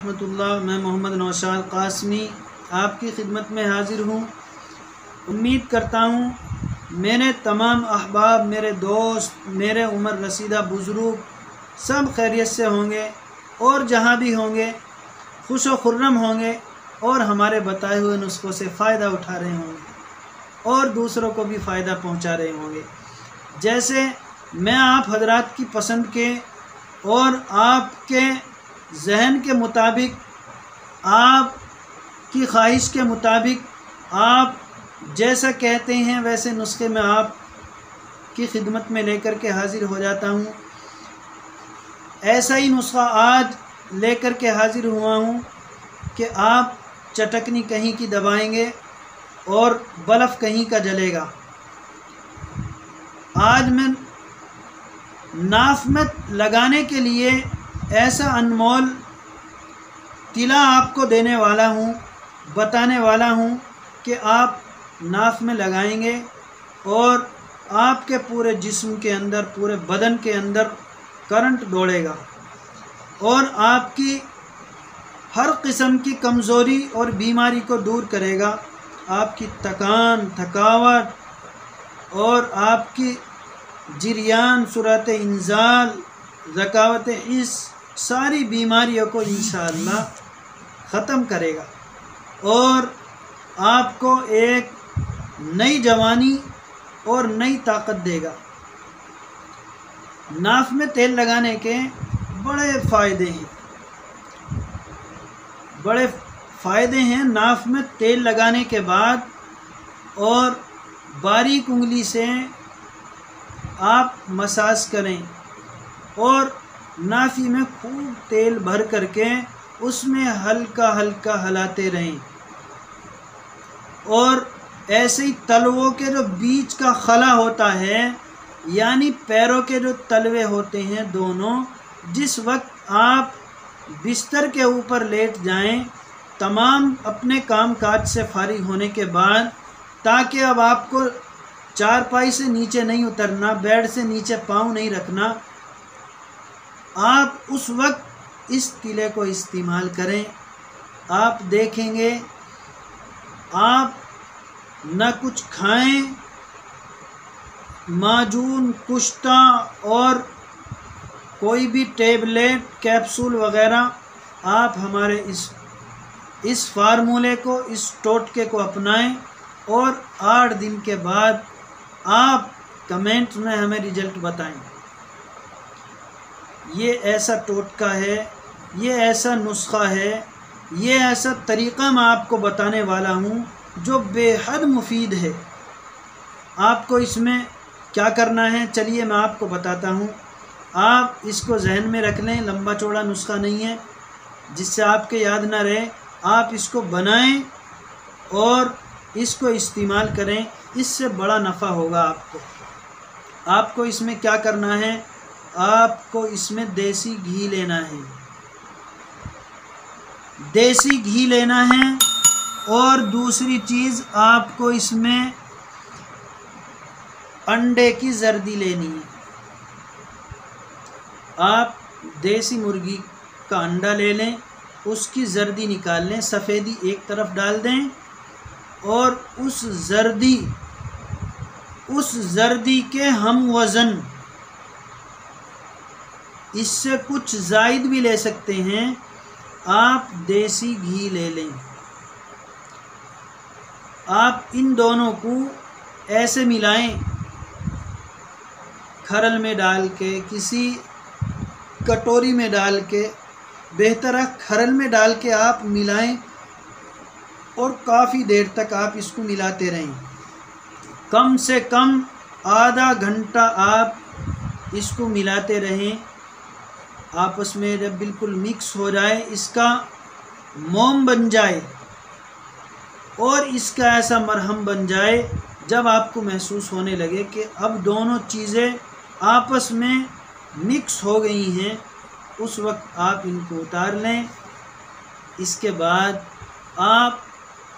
रहमतुल्लाह। मैं मोहम्मद नौशाद कासमी आपकी खिदमत में हाज़िर हूँ। उम्मीद करता हूँ मेरे तमाम अहबाब, मेरे दोस्त, मेरे उम्र रसीदा बुज़ुर्ग सब खैरियत से होंगे और जहाँ भी होंगे खुश व खुर्रम होंगे और हमारे बताए हुए नुस्ख़ों से फ़ायदा उठा रहे होंगे और दूसरों को भी फ़ायदा पहुँचा रहे होंगे। जैसे मैं आप हजरात की पसंद के और आपके जहन के मुताबिक, आपकी ख्वाहिश के मुताबिक, आप जैसा कहते हैं वैसे नुस्खे में आप की खिदमत में लेकर के हाज़िर हो जाता हूँ। ऐसा ही नुस्खा आज लेकर के हाज़िर हुआ हूँ कि आप चटकनी कहीं की दबाएंगे और बल्ब कहीं का जलेगा। आज मैं नाफ में लगाने के लिए ऐसा अनमोल तिला आपको देने वाला हूँ, बताने वाला हूँ कि आप नाफ में लगाएंगे और आपके पूरे जिस्म के अंदर, पूरे बदन के अंदर करंट दौड़ेगा और आपकी हर किस्म की कमज़ोरी और बीमारी को दूर करेगा। आपकी थकान, थकावट और आपकी जिरियान, सूरत इंजाल, ज़कावत इस सारी बीमारियों को इंशाअल्लाह ख़त्म करेगा और आपको एक नई जवानी और नई ताकत देगा। नाफ में तेल लगाने के बड़े फ़ायदे हैं। नाफ में तेल लगाने के बाद और बारीक उंगली से आप मसाज करें और नाफी में खूब तेल भर करके उसमें हल्का हल्का हिलाते रहें और ऐसे ही तलवों के जो बीच का खला होता है, यानी पैरों के जो तलवे होते हैं दोनों, जिस वक्त आप बिस्तर के ऊपर लेट जाएं, तमाम अपने काम काज से फारिग होने के बाद, ताकि अब आपको चारपाई से नीचे नहीं उतरना, बेड से नीचे पाँव नहीं रखना, आप उस वक्त इस तिले को इस्तेमाल करें। आप देखेंगे आप न कुछ खाएं, माजून, कुश्ता और कोई भी टेबलेट, कैप्सूल वगैरह, आप हमारे इस फार्मूले को, इस टोटके को अपनाएं और 8 दिन के बाद आप कमेंट में हमें रिजल्ट बताएं। ये ऐसा टोटका है, ये ऐसा नुस्खा है, ये ऐसा तरीक़ा मैं आपको बताने वाला हूँ जो बेहद मुफीद है। आपको इसमें क्या करना है, चलिए मैं आपको बताता हूँ। आप इसको जहन में रख लें, लंबा चौड़ा नुस्खा नहीं है जिससे आपके याद ना रहे। आप इसको बनाएं और इसको इस्तेमाल करें, इससे बड़ा नफ़ा होगा आपको। आपको इसमें क्या करना है, आपको इसमें देसी घी लेना है, देसी घी लेना है और दूसरी चीज़ आपको इसमें अंडे की जर्दी लेनी है। आप देसी मुर्गी का अंडा ले लें, उसकी जर्दी निकाल लें, सफ़ेदी एक तरफ डाल दें और उस जर्दी के हम वज़न, इससे कुछ ज़ायद भी ले सकते हैं, आप देसी घी ले लें। आप इन दोनों को ऐसे मिलाएं, खरल में डाल के, किसी कटोरी में डाल के, बेहतर है खरल में डाल के आप मिलाएं और काफ़ी देर तक आप इसको मिलाते रहें। कम से कम आधा घंटा आप इसको मिलाते रहें। आपस में जब बिल्कुल मिक्स हो जाए, इसका मोम बन जाए और इसका ऐसा मरहम बन जाए, जब आपको महसूस होने लगे कि अब दोनों चीज़ें आपस में मिक्स हो गई हैं, उस वक्त आप इनको उतार लें। इसके बाद आप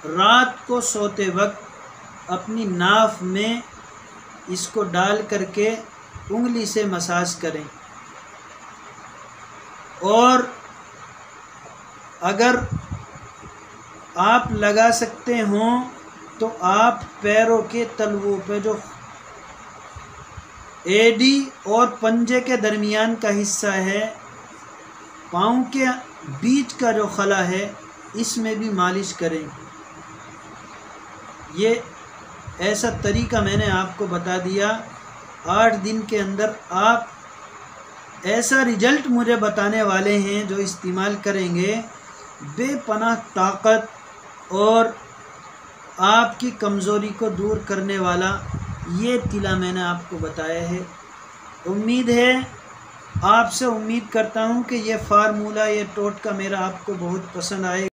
रात को सोते वक्त अपनी नाफ में इसको डाल करके उंगली से मसाज करें और अगर आप लगा सकते हों तो आप पैरों के तलवों पे जो एडी और पंजे के दरमियान का हिस्सा है, पाँव के बीच का जो खला है, इसमें भी मालिश करें। ये ऐसा तरीका मैंने आपको बता दिया। 8 दिन के अंदर आप ऐसा रिजल्ट मुझे बताने वाले हैं जो इस्तेमाल करेंगे, बेपनाह ताकत और आपकी कमज़ोरी को दूर करने वाला ये तिला मैंने आपको बताया है। उम्मीद है, आपसे उम्मीद करता हूँ कि ये फार्मूला, ये टोटका मेरा आपको बहुत पसंद आए।